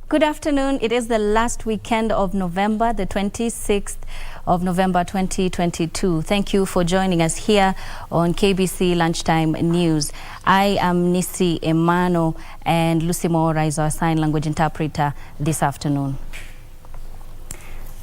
Good afternoon. It is the last weekend of November, the 26th of November 2022. Thank you for joining us here on KBC Lunchtime News. I am Nissie, Imano, and Lucy Moora is our sign language interpreter this afternoon.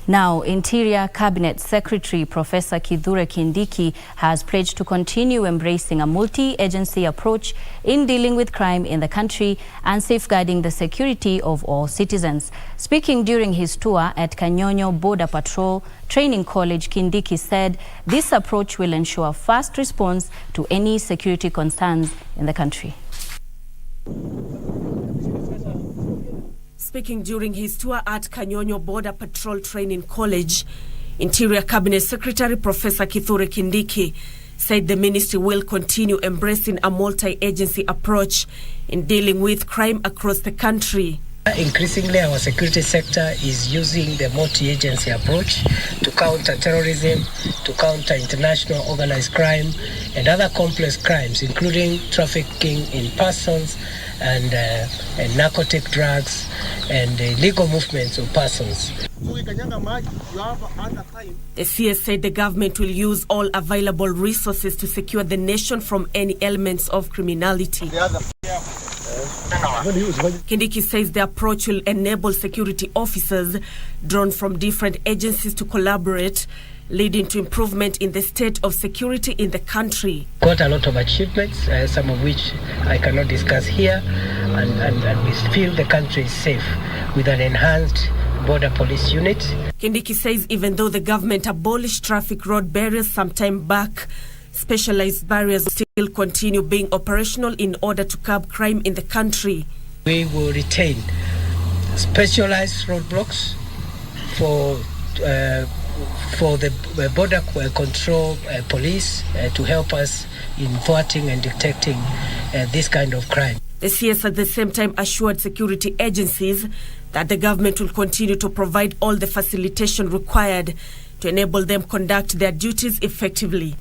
Now, Interior Cabinet Secretary Professor Kithure Kindiki has pledged to continue embracing a multi-agency approach in dealing with crime in the country and safeguarding the security of all citizens. Speaking during his tour at Kanyonyo Boda Patrol Training College, Kindiki said this approach will ensure fast response to any security concerns in the country. Speaking during his tour at Kanyonyo Boda Patrol Training College, Interior Cabinet Secretary Professor Kithure Kindiki said the ministry will continue embracing a multi-agency approach in dealing with crime across the country. Increasingly, our security sector is using the multi-agency approach to counter terrorism, to counter international organized crime and other complex crimes, including trafficking in persons and narcotic drugs and illegal movements of persons. The CS said the government will use all available resources to secure the nation from any elements of criminality. Kindiki says the approach will enable security officers drawn from different agencies to collaborate, leading to improvement in the state of security in the country. Got a lot of achievements, some of which I cannot discuss here, and we feel the country is safe with an enhanced border police unit. Kindiki says even though the government abolished traffic road barriers some time back, specialized barriers still continue being operational in order to curb crime in the country. We will retain specialized roadblocks for the border control police to help us in thwarting and detecting this kind of crime. The CS at the same time assured security agencies that the government will continue to provide all the facilitation required to enable them conduct their duties effectively.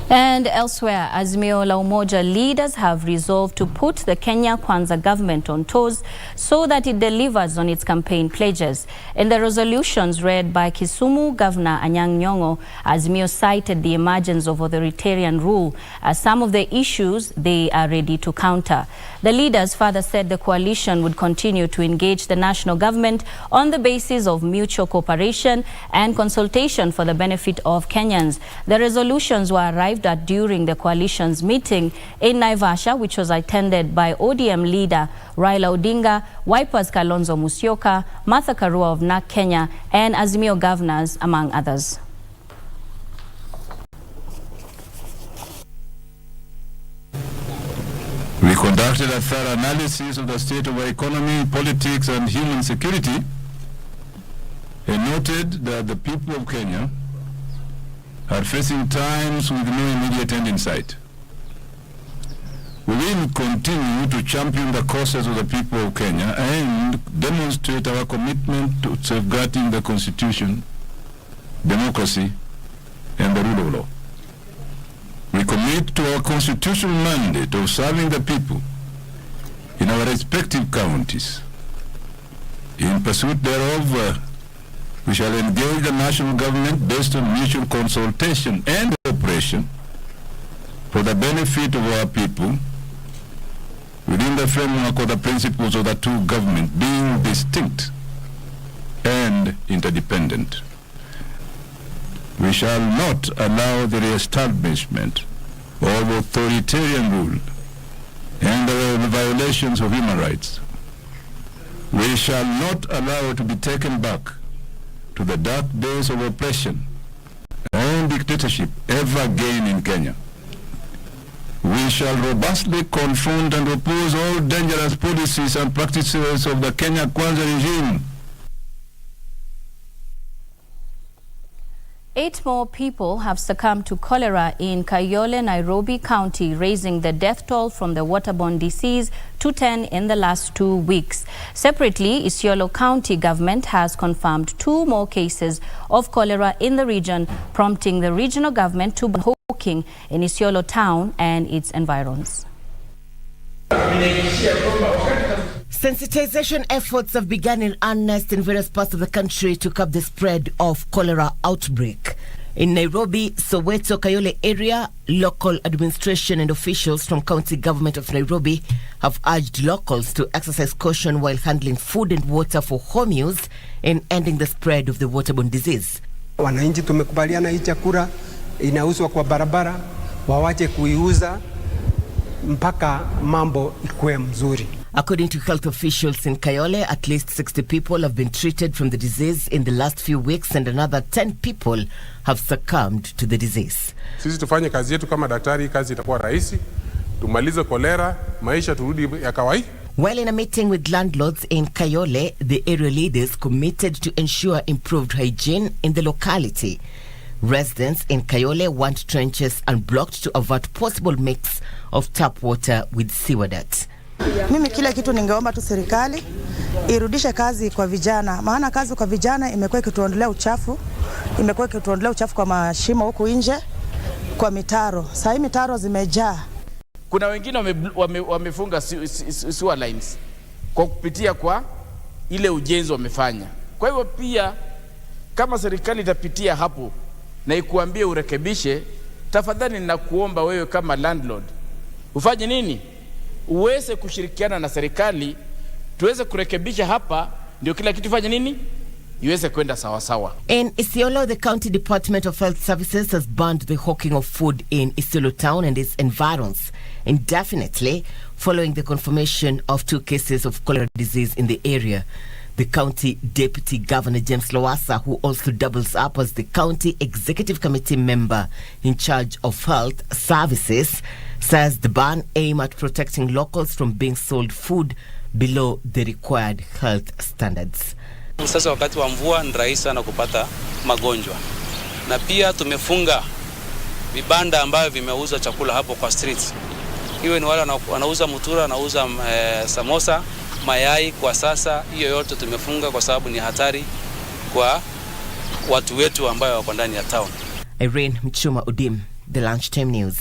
And elsewhere, Azimio La Umoja leaders have resolved to put the Kenya Kwanza government on toes so that it delivers on its campaign pledges. In the resolutions read by Kisumu Governor Anyang' Nyong'o, Azimio cited the emergence of authoritarian rule as some of the issues they are ready to counter. The leaders further said the coalition would continue to engage the national government on the basis of mutual cooperation and consultation for the benefit of Kenyans. The resolutions were arrived at during the coalition's meeting in Naivasha, which was attended by ODM leader Raila Odinga, Wiper's Kalonzo Musyoka, Martha Karua of NARC Kenya, and Azimio governors, among others. We conducted a thorough analysis of the state of our economy, politics, and human security, and noted that the people of Kenya are facing times with no immediate end in sight. We will continue to champion the causes of the people of Kenya and demonstrate our commitment to safeguarding the Constitution, democracy, and the rule of law. We commit to our constitutional mandate of serving the people in our respective counties. In pursuit thereof, we shall engage the national government based on mutual consultation and cooperation for the benefit of our people within the framework of the principles of the two governments being distinct and interdependent. We shall not allow the re-establishment of authoritarian rule and the violations of human rights. We shall not allow it to be taken back to the dark days of oppression and dictatorship ever again in Kenya. We shall robustly confront and oppose all dangerous policies and practices of the Kenya Kwanza regime. 8 more people have succumbed to cholera in Kayole, Nairobi County, raising the death toll from the waterborne disease to 10 in the last 2 weeks. Separately, Isiolo County government has confirmed 2 more cases of cholera in the region, prompting the regional government to ban hawking in Isiolo town and its environs. Sensitization efforts have begun in earnest in various parts of the country to curb the spread of cholera outbreak. In Nairobi, Soweto, Kayole area, local administration and officials from County Government of Nairobi have urged locals to exercise caution while handling food and water for home use in ending the spread of the waterborne disease. Wananchi tumekubaliana hii chakula inauzwa kwa barabara, wawache kuiuza mpaka mambo ikuwe mzuri. According to health officials in Kayole, at least 60 people have been treated from the disease in the last few weeks and another 10 people have succumbed to the disease. Sisi tufanye kazi yetu kama daktari, kazi itakuwa rahisi. Tumalize kolera, maisha turudi ya kawaida. While in a meeting with landlords in Kayole, the area leaders committed to ensure improved hygiene in the locality. Residents in Kayole want trenches unblocked to avert possible mix of tap water with sewer dirt. Mimi kila kitu ningeomba tu serikali irudishe kazi kwa vijana, maana kazi kwa vijana imekuwa ikituondolea uchafu kwa mashimo huko nje, kwa mitaro. Sasa mitaro zimejaa. Kuna wengine wamefunga sewer lines kwa kupitia kwa ile ujenzi wamefanya. Kwa hivyo pia kama serikali itapitia hapo na ikuambie urekebishe, tafadhali ninakuomba wewe kama landlord ufanye nini? Uweze kushirikiana na serikali tuweze kurekebisha hapa, ndio kila kitu fanye nini? Iweze kwenda sawa sawa. In Isiolo, the County Department of Health Services has banned the hawking of food in Isiolo town and its environs indefinitely following the confirmation of 2 cases of cholera disease in the area. The county deputy governor James Lowassa, who also doubles up as the county executive committee member in charge of health services, says the ban aims at protecting locals from being sold food below the required health standards. Sasa wakati wa mvua ni rahisi sana kupata magonjwa. Na pia tumefunga vibanda ambavyo vimeuza chakula hapo kwa streets. Iwe ni wale wanauza mutura, wanauza samosa, mayai. Kwa sasa hiyo yote tumefunga kwa sababu ni hatari kwa watu wetu ambao wako ndani ya town. Irene Mchuma Udim, The Lunchtime News.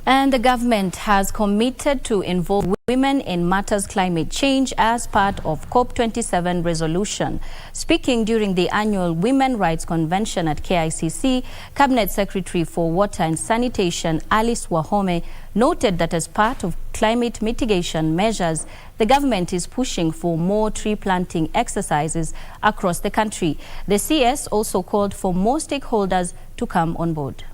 And the government has committed to involve women in matters climate change as part of COP27 resolution. Speaking during the annual Women Rights Convention at KICC, Cabinet Secretary for Water and Sanitation Alice Wahome noted that as part of climate mitigation measures, the government is pushing for more tree planting exercises across the country. The CS also called for more stakeholders to come on board.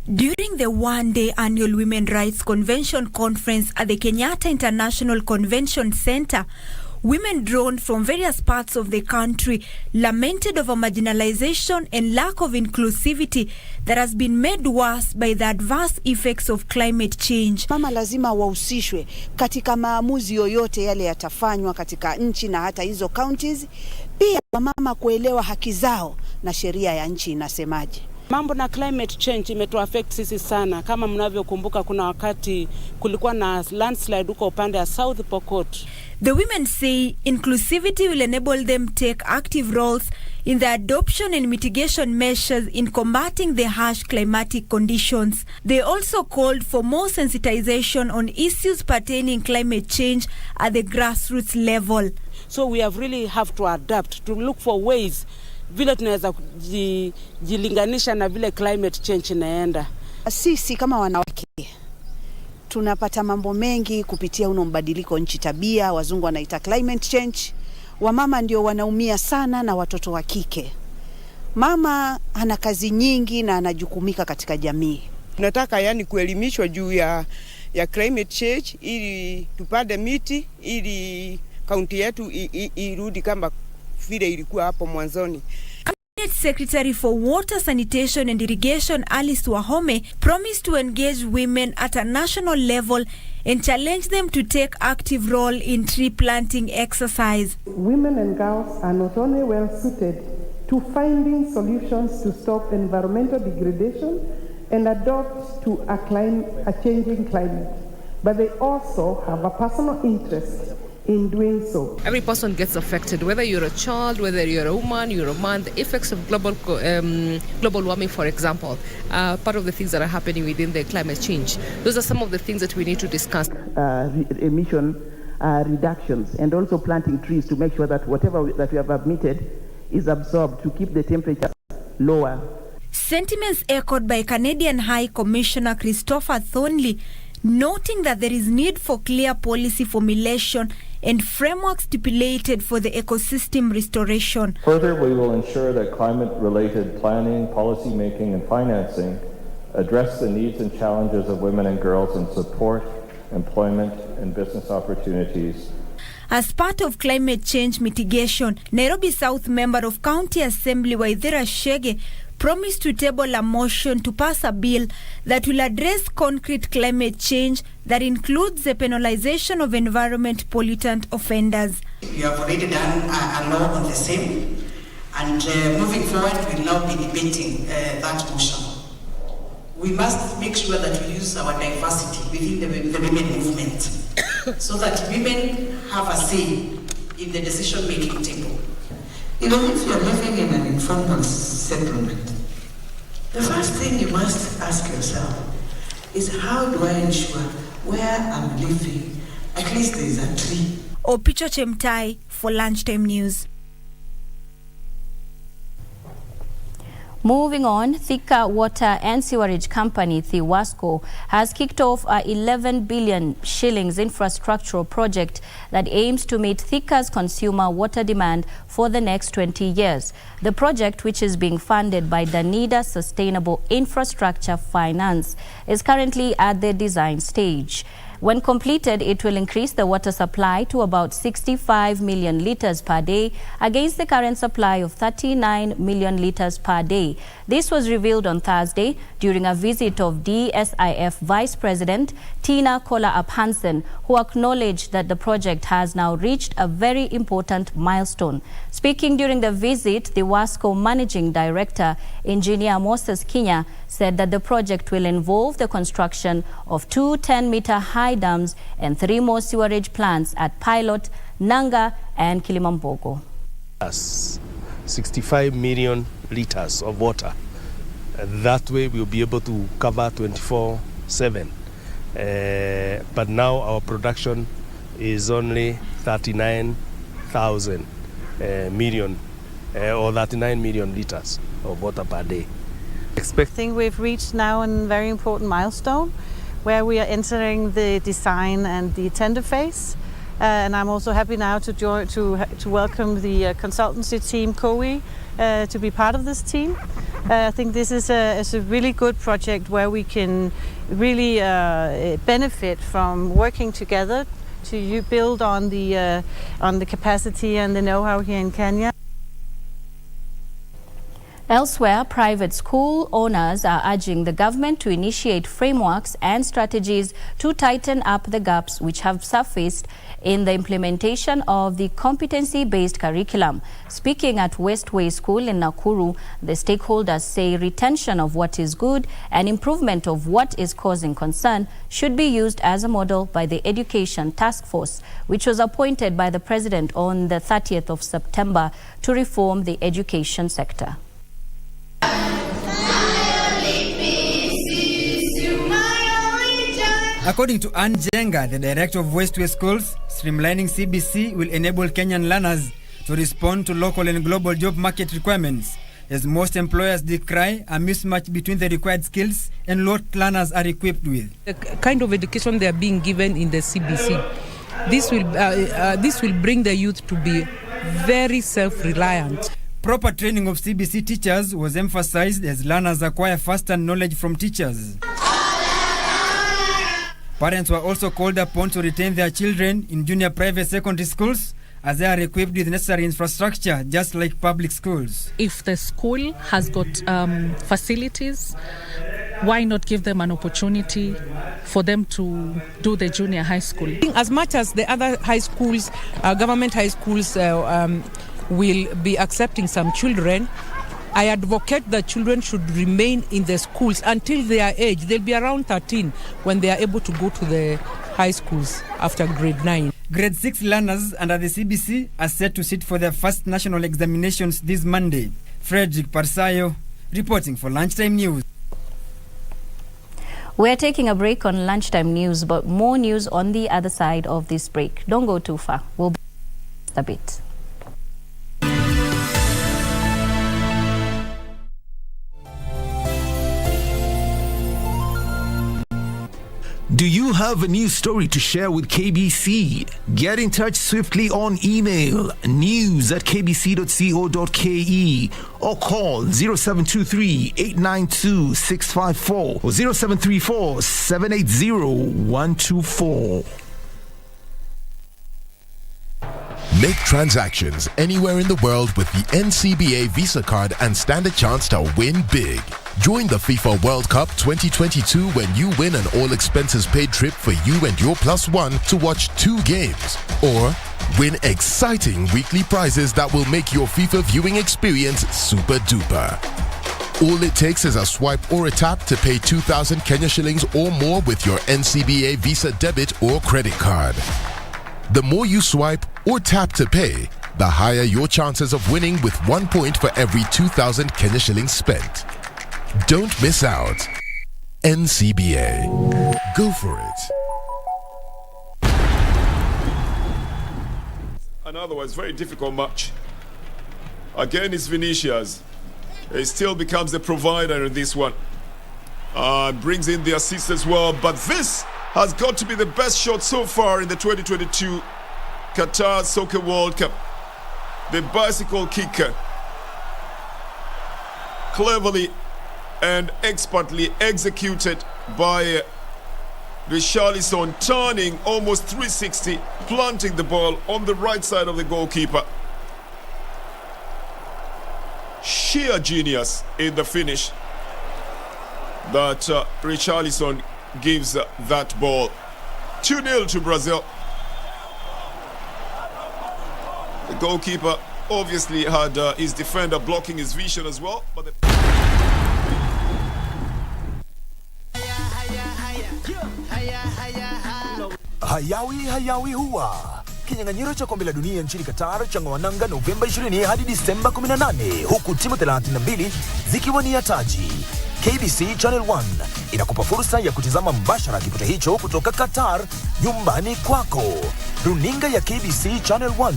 During the one-day annual Women Rights Convention conference at the Kenyatta International Convention Center, women drawn from various parts of the country lamented over marginalization and lack of inclusivity that has been made worse by the adverse effects of climate change. Mama lazima wahusishwe katika maamuzi yoyote yale yatafanywa katika nchi na hata hizo counties. Pia mama kuelewa haki zao na sheria ya nchi inasemaje. Mambo na climate change imetuaffect sisi sana. Kama mnavyokumbuka kuna wakati kulikuwa na landslide huko upande ya South Pokot. The women say inclusivity will enable them take active roles in the adoption and mitigation measures in combating the harsh climatic conditions. They also called for more sensitization on issues pertaining climate change at the grassroots level. So we have to adapt, to look for ways vile tunaweza jilinganisha na vile climate change inaenda. Sisi kama wanawake tunapata mambo mengi kupitia mbadiliko nchi tabia, wazungu wanaita climate change. Wamama ndio wanaumia sana na watoto wa kike. Mama ana kazi nyingi na anajukumika katika jamii. Tunataka kuelimishwa juu ya climate change ili tupande miti ili kaunti yetu irudi kama vile ilikuwa hapo mwanzoni. Cabinet Secretary for Water, Sanitation and Irrigation Alice Wahome promised to engage women at a national level and challenge them to take active role in tree planting exercise. Women and girls are not only well suited to finding solutions to stop environmental degradation and adapt to a changing climate, but they also have a personal interest in doing so. Every person gets affected, whether you're a child, whether you're a woman, you're a man. The effects of global warming, for example, part of the things that are happening within the climate change. Those are some of the things that we need to discuss. Emission reductions, and also planting trees to make sure that whatever that we have emitted is absorbed to keep the temperature lower. Sentiments echoed by Canadian High Commissioner Christopher Thornley, noting that there is need for clear policy formulation and framework stipulated for the ecosystem restoration. Further, we will ensure that climate-related planning, policy making, and financing address the needs and challenges of women and girls and support employment and business opportunities. As part of climate change mitigation, Nairobi South Member of County Assembly Waithira Shege promised to table a motion to pass a bill that will address concrete climate change that includes the penalization of environment pollutant offenders. We have already done a law on the same, and moving forward we'll now be debating that motion. We must make sure that we use our diversity within the women movement so that women have a say in the decision-making table. Even if you're living in an informal settlement, the first thing you must ask yourself is, how do I ensure where I'm living, at least there is a tree? Opicho Chemtai for Lunchtime News. Moving on, Thika Water and Sewerage Company, Thiwasco, has kicked off a 11 billion shillings infrastructural project that aims to meet Thika's consumer water demand for the next 20 years. The project, which is being funded by Danida Sustainable Infrastructure Finance, is currently at the design stage. When completed, it will increase the water supply to about 65 million litres per day against the current supply of 39 million litres per day. This was revealed on Thursday during a visit of DSIF Vice President Tina Kola-Up Hansen, who acknowledged that the project has now reached a very important milestone. Speaking during the visit, the Wasco Managing Director, Engineer Moses Kinya, said that the project will involve the construction of 2 10-meter high dams and 3 more sewerage plants at Pilot, Nanga and Kilimambogo. 65 million liters of water. That way we'll be able to cover 24/7. But now our production is only 39,000 million or 39 million liters of water per day. I think we've reached now a very important milestone where we are entering the design and the tender phase. And I'm also happy now to welcome the consultancy team, COE, to be part of this team. I think this is a really good project where we can really benefit from working together to build on the capacity and the know-how here in Kenya. Elsewhere, private school owners are urging the government to initiate frameworks and strategies to tighten up the gaps which have surfaced in the implementation of the competency-based curriculum. Speaking at Westway School in Nakuru, the stakeholders say retention of what is good and improvement of what is causing concern should be used as a model by the Education Task Force, which was appointed by the President on the 30th of September to reform the education sector. According to Ann Jenga, the director of Westway Schools, streamlining CBC will enable Kenyan learners to respond to local and global job market requirements, as most employers decry a mismatch between the required skills and what learners are equipped with. The kind of education they are being given in the CBC, this will bring the youth to be very self-reliant. Proper training of CBC teachers was emphasized as learners acquire first-hand knowledge from teachers. Parents were also called upon to retain their children in junior private secondary schools as they are equipped with necessary infrastructure, just like public schools. If the school has got facilities, why not give them an opportunity for them to do the junior high school? As much as the other high schools, government high schools will be accepting some children, I advocate that children should remain in the schools until their age. They'll be around 13 when they are able to go to the high schools after grade 9. Grade 6 learners under the CBC are set to sit for their first national examinations this Monday. Frederick Parsayo reporting for Lunchtime News. We're taking a break on Lunchtime News, but more news on the other side of this break. Don't go too far. We'll be a bit. Do you have a news story to share with KBC? Get in touch swiftly on email news@kbc.co.ke or call 0723 892 654 or 0734 780 124. Make transactions anywhere in the world with the NCBA Visa card and stand a chance to win big. Join the FIFA World Cup 2022 when you win an all-expenses-paid trip for you and your +1 to watch 2 games. Or win exciting weekly prizes that will make your FIFA viewing experience super duper. All it takes is a swipe or a tap to pay 2,000 Kenya shillings or more with your NCBA Visa debit or credit card. The more you swipe or tap to pay, the higher your chances of winning with 1 point for every 2,000 Kenya shillings spent. Don't miss out. NCBA. Go for it. An otherwise very difficult match. Again, it's Vinicius. He still becomes the provider in this one. Brings in the assist as well. But this has got to be the best shot so far in the 2022 Qatar Soccer World Cup. The bicycle kicker. Cleverly and expertly executed by Richarlison, turning almost 360, planting the ball on the right side of the goalkeeper. Sheer genius in the finish that Richarlison gives that ball. 2-0 to Brazil. The goalkeeper obviously had his defender blocking his vision as well, but Hayawi huwa kinyang'anyiro cha kombe la dunia nchini Qatar changoananga Novemba 20 hadi Disemba 18, huku timu 32 zikiwania taji. KBC Channel 1 inakupa fursa ya kutizama mbashara kipute hicho kutoka Qatar nyumbani kwako. Runinga ya KBC Channel 1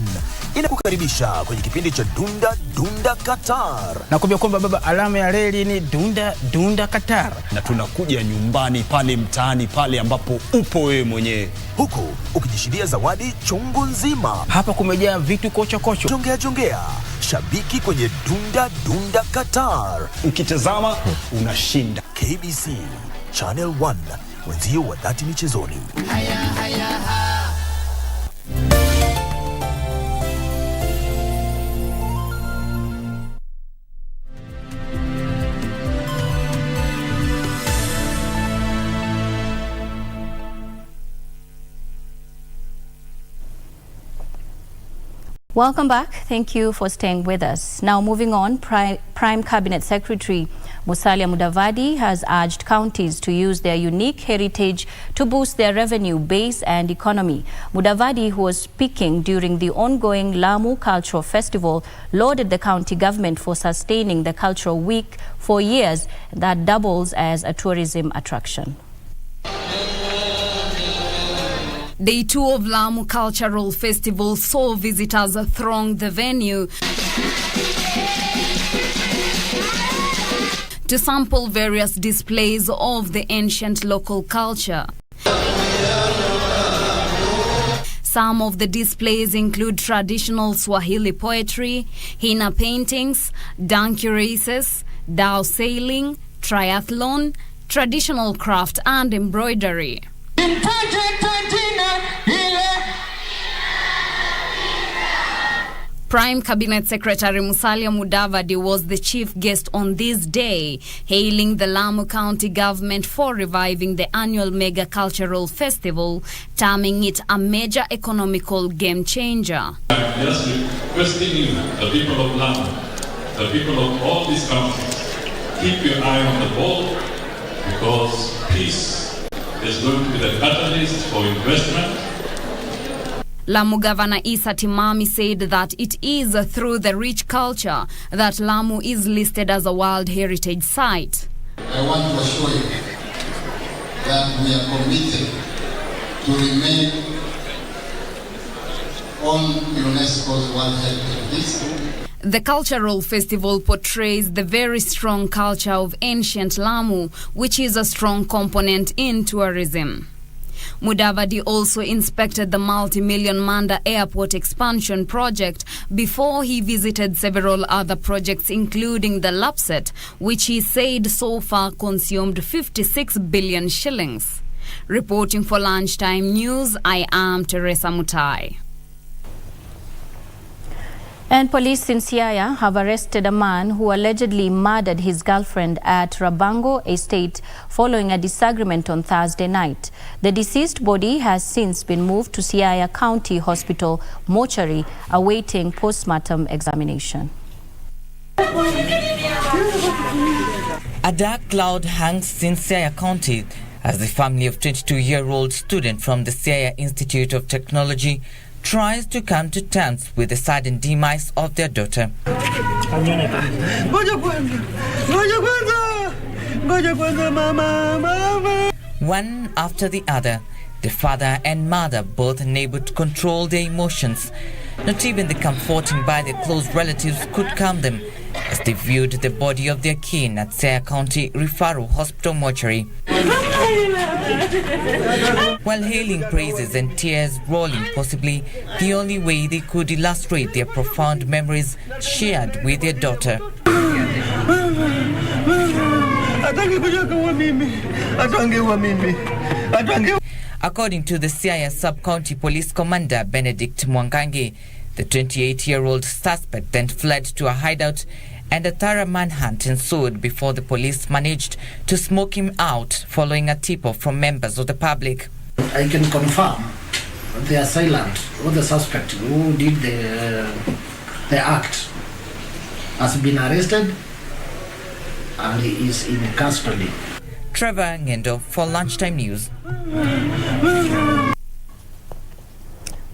inakukaribisha kwenye kipindi cha Dunda Dunda Qatar. Nakwambia kwamba baba, alama ya reli ni Dunda Dunda Qatar, na tunakuja nyumbani pale mtaani pale ambapo upo wewe mwenyewe, huku ukijishindia zawadi chungu nzima. Hapa kumejaa vitu kocho kocho. Jongea shabiki kwenye Dunda Dunda Qatar. Ukitazama unashinda. KBC Channel 1, wenzio wa dhati michezoni. Welcome back. Thank you for staying with us. Now moving on, Prime Cabinet Secretary Musalia Mudavadi has urged counties to use their unique heritage to boost their revenue base and economy. Mudavadi, who was speaking during the ongoing Lamu Cultural Festival, lauded the county government for sustaining the Cultural Week for years that doubles as a tourism attraction. Day 2 of Lamu Cultural Festival saw visitors throng the venue to sample various displays of the ancient local culture. Some of the displays include traditional Swahili poetry, henna paintings, donkey races, dhow sailing, triathlon, traditional craft and embroidery. Prime Cabinet Secretary Musalia Mudavadi was the chief guest on this day, hailing the Lamu County government for reviving the annual mega cultural festival, terming it a major economical game changer. Just requesting you, the people of Lamu, the people of all these countries, keep your eye on the ball, because peace is going to be the catalyst for investment. Lamu Governor Issa Timami said that it is through the rich culture that Lamu is listed as a World Heritage Site. I want to assure you that we are committed to remain on UNESCO's World Heritage List. The cultural festival portrays the very strong culture of ancient Lamu, which is a strong component in tourism. Mudavadi also inspected the multi-million Manda Airport expansion project before he visited several other projects, including the Lapset, which he said so far consumed 56 billion shillings. Reporting for Lunchtime News, I am Teresa Mutai. And police in Siaya have arrested a man who allegedly murdered his girlfriend at Rabango Estate following a disagreement on Thursday night. The deceased body has since been moved to Siaya County Hospital mortuary awaiting postmortem examination. A dark cloud hangs in Siaya County as the family of 22-year-old student from the Siaya Institute of Technology tries to come to terms with the sudden demise of their daughter. One after the other, the father and mother, both unable to control their emotions. Not even the comforting by their close relatives could calm them as they viewed the body of their kin at Siaya County Referral Hospital mortuary. While hailing praises and tears rolling, possibly the only way they could illustrate their profound memories shared with their daughter. According to the Siaya Sub-County Police Commander Benedict Mwangangi, the 28-year-old suspect then fled to a hideout and a thorough manhunt ensued before the police managed to smoke him out following a tip-off from members of the public. I can confirm the assailant or the suspect who did the act has been arrested and he is in custody. Trevor Ngendo for Lunchtime News.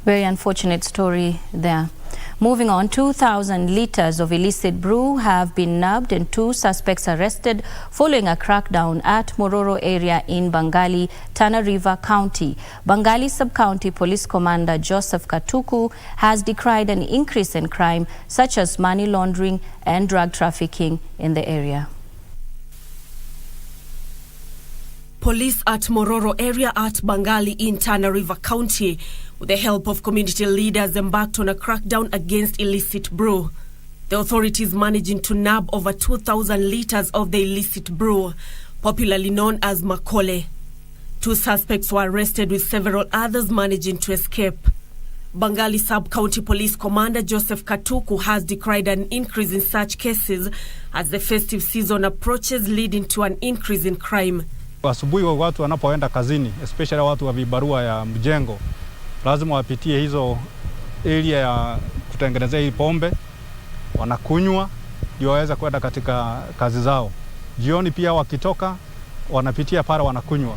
Very unfortunate story there. Moving on, 2,000 litres of illicit brew have been nabbed and 2 suspects arrested following a crackdown at Mororo area in Bangali, Tana River County. Bangali Sub-County Police Commander Joseph Katuku has decried an increase in crime such as money laundering and drug trafficking in the area. Police at Mororo area at Bangali in Tana River County, with the help of community leaders, embarked on a crackdown against illicit brew. The authorities managing to nab over 2,000 litres of the illicit brew, popularly known as makole. 2 suspects were arrested with several others managing to escape. Bangali Sub-County Police Commander Joseph Katuku has decried an increase in such cases as the festive season approaches, leading to an increase in crime. Asubuhi watu wanapoenda kazini, especially watu wa vibarua ya mjengo, lazima wapitie hizo area ya kutengenezea hii pombe, wanakunywa ndio waweza kwenda katika kazi zao. Jioni pia wakitoka wanapitia pale wanakunywa.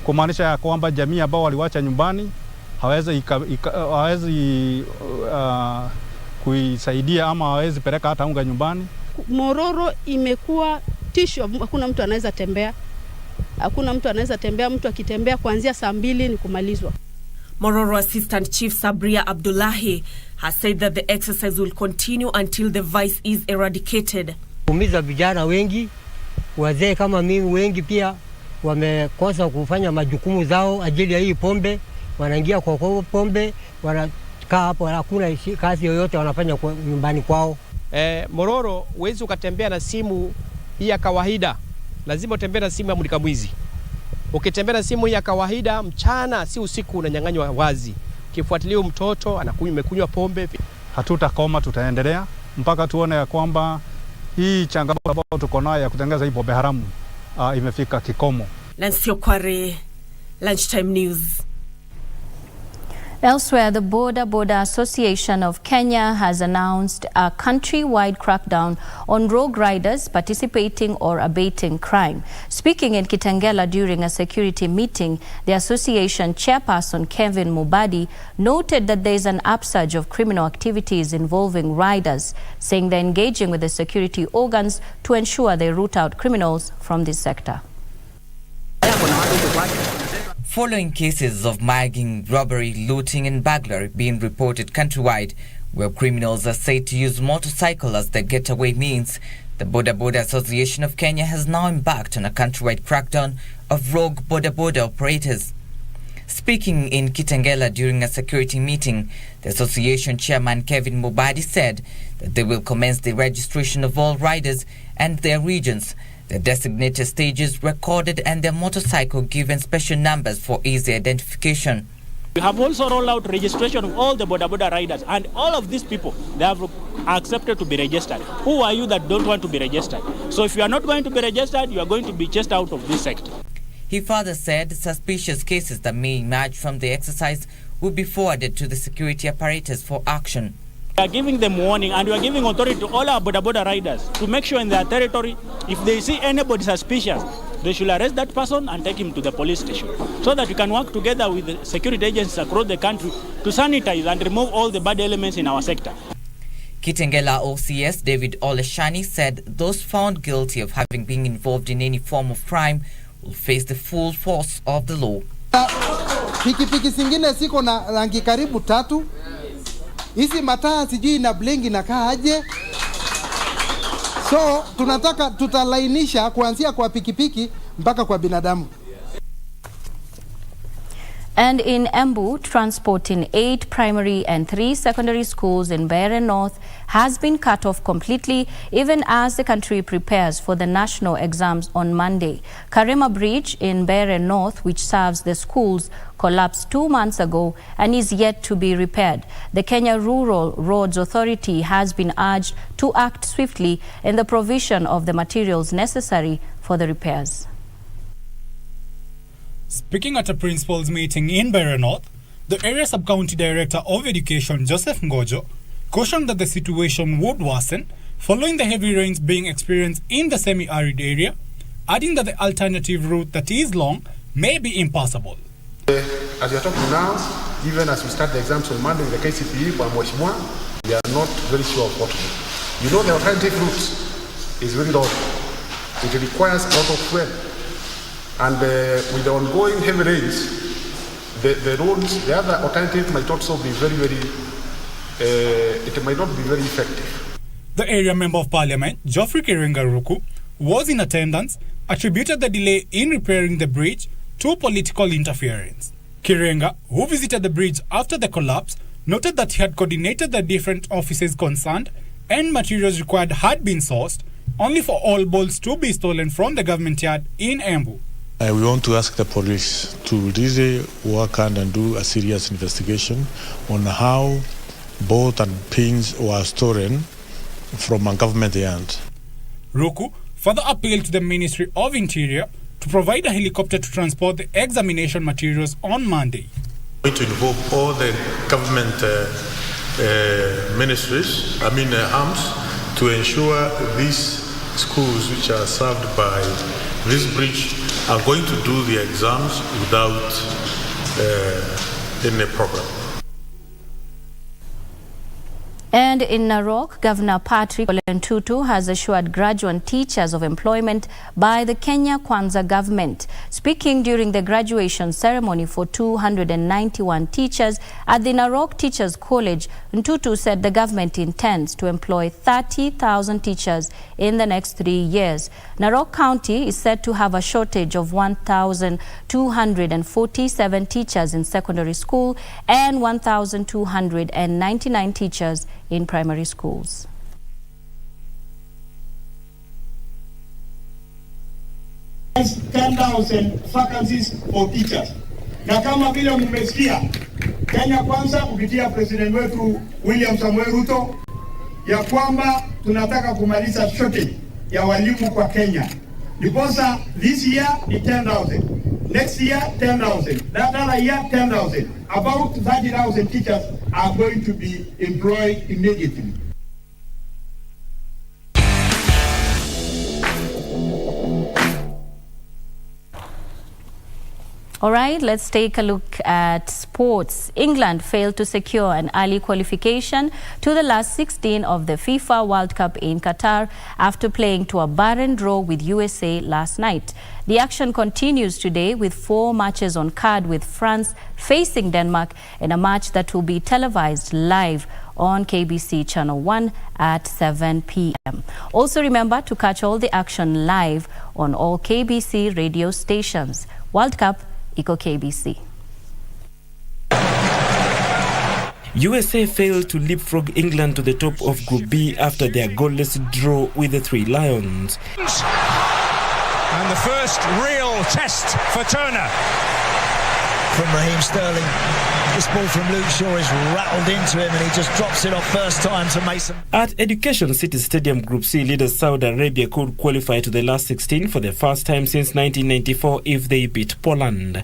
Kumaanisha ya kwamba jamii ambao waliwacha nyumbani hawezi kuisaidia ama hawezi peleka hata unga nyumbani. Mororo imekuwa tisho, hakuna mtu anaweza tembea. Hakuna mtu anaweza tembea, mtu akitembea kuanzia saa 2 ni kumalizwa. Mororo Assistant Chief Sabria Abdullahi has said that the exercise will continue until the vice is eradicated. Kumiza vijana wengi, wazee kama mimi wengi pia wamekosa kufanya majukumu zao ajili ya hii pombe, wanaingia kwa pombe, wanakaa hapo, hakuna kazi yoyote wanafanya kwa nyumbani kwao. Mororo huwezi ukatembea na simu hii ya kawaida. Lazima utembee na simu ya mulika mwizi. Ukitembea na simu ya kawaida mchana, si usiku, unanyang'anywa wazi. Kifuatilia mtoto amekunywa pombe. Hatutakoma, tutaendelea mpaka tuone ya kwamba hii changamoto ambayo tuko nayo ya kutengeneza hii pombe haramu imefika kikomo. Nancy Okware, Lunchtime News. Elsewhere, the Boda Association of Kenya has announced a country-wide crackdown on rogue riders participating or abating crime. Speaking in Kitengela during a security meeting, the association chairperson Kevin Mubadi noted that there is an upsurge of criminal activities involving riders, saying they're engaging with the security organs to ensure they root out criminals from this sector. Following cases of mugging, robbery, looting and burglary being reported countrywide, where criminals are said to use motorcycle as their getaway means, the Boda Association of Kenya has now embarked on a countrywide crackdown of rogue Boda operators. Speaking in Kitengela during a security meeting, the association chairman Kevin Mubadi said that they will commence the registration of all riders and their regions, the designated stages recorded and their motorcycle given special numbers for easy identification. We have also rolled out registration of all the Boda riders, and all of these people, they have accepted to be registered. Who are you that don't want to be registered? So if you are not going to be registered, you are going to be chased out of this sector. He further said suspicious cases that may emerge from the exercise will be forwarded to the security apparatus for action. We are giving them warning, and we are giving authority to all our Boda riders to make sure in their territory, if they see anybody suspicious, they should arrest that person and take him to the police station, so that we can work together with the security agencies across the country to sanitize and remove all the bad elements in our sector. Kitengela OCS David Oleshani said those found guilty of having been involved in any form of crime will face the full force of the law. Pikipiki zingine ziko na rangi karibu 3. Hizi mataa sijui na blingi na kaaje. So tunataka tutalainisha kuanzia kwa pikipiki mpaka kwa binadamu. And in Embu, transport in 8 primary and 3 secondary schools in Mbeere North has been cut off completely, even as the country prepares for the national exams on Monday. Karema Bridge in Mbeere North, which serves the schools, collapsed 2 months ago and is yet to be repaired. The Kenya Rural Roads Authority has been urged to act swiftly in the provision of the materials necessary for the repairs. Speaking at a principals meeting in Mbeere North, the area sub-county director of education, Joseph Ngojo, cautioned that the situation would worsen following the heavy rains being experienced in the semi-arid area, adding that the alternative route that is long may be impassable. As we are talking now, even as we start the exams on Monday with the KCPE, we are not very sure of what to do. You know, the alternative route is very long. It requires a lot of fuel. And with the ongoing heavy rains, the roads, the other alternative might also be it might not be very effective. The area member of parliament, Geoffrey Kirenga, was in attendance, attributed the delay in repairing the bridge to political interference. Kirenga, who visited the bridge after the collapse, noted that he had coordinated the different offices concerned and materials required had been sourced, only for all bolts to be stolen from the government yard in Embu. We want to ask the police to really work and do a serious investigation on how both and pins were stolen from a government yard. Ruku further appealed to the Ministry of Interior to provide a helicopter to transport the examination materials on Monday. We need to involve all the government ministries, arms, to ensure these schools which are served by this bridge are going to do the exams without any problem. And in Narok, Governor Patrick Ole Ntutu has assured graduate teachers of employment by the Kenya Kwanza government. Speaking during the graduation ceremony for 291 teachers at the Narok Teachers College, Ntutu said the government intends to employ 30,000 teachers in the next 3 years. Narok County is said to have a shortage of 1,247 teachers in secondary school and 1,299 teachers in primary schools. There's 10,000 vacancies for teachers. Na kama vile mmesikia, Kenya Kwanza kupitia president wetu William Samuel Ruto ya kwamba tunataka kumaliza shortage ya walimu kwa Kenya. Because this year ni 10,000. Next year 10,000. That other year 10,000. about 30,000 teachers are going to be employed immediately. All right, let's take a look at sports. England failed to secure an early qualification to the last 16 of the FIFA World Cup in Qatar after playing to a barren draw with USA last night. The action continues today with 4 matches on card, with France facing Denmark in a match that will be televised live on KBC Channel 1 at 7 p.m. Also remember to catch all the action live on all KBC radio stations. World Cup Eco KBC. USA failed to leapfrog England to the top of Group B after their goalless draw with the Three Lions. And the first real test for Turner. From Raheem Sterling. This ball from Luke Shaw is rattled into him and he just drops it off first time to Mason. At Education City Stadium, Group C leaders Saudi Arabia could qualify to the last 16 for the first time since 1994 if they beat Poland.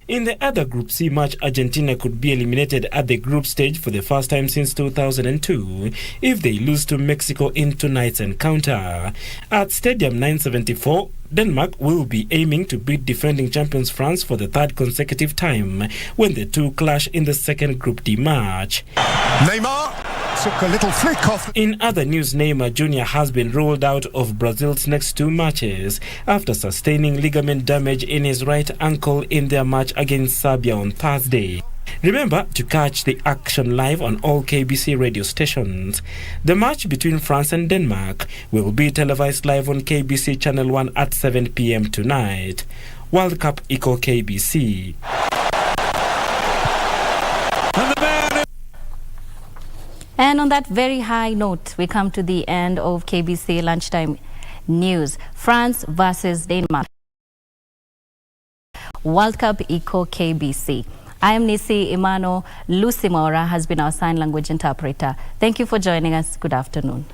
In the other Group C match, Argentina could be eliminated at the group stage for the first time since 2002 if they lose to Mexico in tonight's encounter. At Stadium 974, Denmark will be aiming to beat defending champions France for the 3rd consecutive time when the two clash in the second Group D match. Neymar took a little flick off. In other news, Neymar Jr. has been ruled out of Brazil's next 2 matches after sustaining ligament damage in his right ankle in their match against Serbia on Thursday. Remember to catch the action live on all KBC radio stations. The match between France and Denmark will be televised live on KBC Channel 1 at 7 p.m. tonight. World Cup Eco KBC. And on that very high note, we come to the end of KBC Lunchtime News. France versus Denmark. World Cup Eco KBC. I am Nissie. Imano. Lucy Maura has been our sign language interpreter. Thank you for joining us. Good afternoon.